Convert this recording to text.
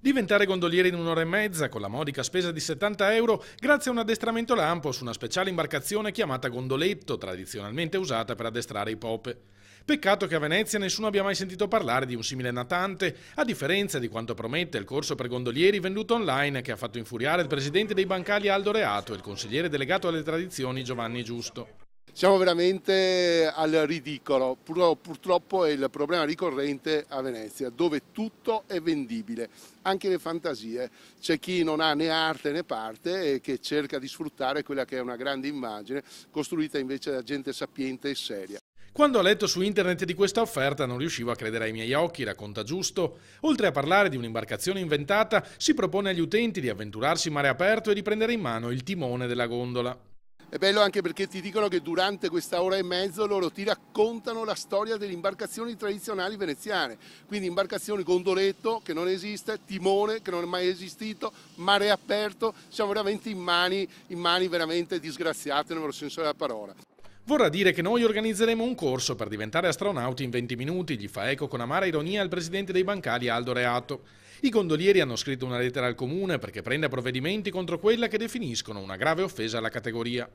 Diventare gondolieri in un'ora e mezza con la modica spesa di 70 euro grazie a un addestramento lampo su una speciale imbarcazione chiamata gondoletto, tradizionalmente usata per addestrare i pope. Peccato che a Venezia nessuno abbia mai sentito parlare di un simile natante, a differenza di quanto promette il corso per gondolieri venduto online che ha fatto infuriare il presidente dei bancali Aldo Reato e il consigliere delegato alle tradizioni Giovanni Giusto. Siamo veramente al ridicolo, purtroppo è il problema ricorrente a Venezia, dove tutto è vendibile, anche le fantasie. C'è chi non ha né arte né parte e che cerca di sfruttare quella che è una grande immagine, costruita invece da gente sapiente e seria. Quando ho letto su internet di questa offerta non riuscivo a credere ai miei occhi, racconta Giusto. Oltre a parlare di un'imbarcazione inventata, si propone agli utenti di avventurarsi in mare aperto e di prendere in mano il timone della gondola. È bello anche perché ti dicono che durante questa ora e mezzo loro ti raccontano la storia delle imbarcazioni tradizionali veneziane, quindi imbarcazioni gondoletto che non esiste, timone che non è mai esistito, mare aperto, siamo veramente in mani veramente disgraziate nel vero senso della parola. Vorrà dire che noi organizzeremo un corso per diventare astronauti in 20 minuti, gli fa eco con amara ironia il presidente dei bancali Aldo Reato. I gondolieri hanno scritto una lettera al comune perché prenda provvedimenti contro quella che definiscono una grave offesa alla categoria.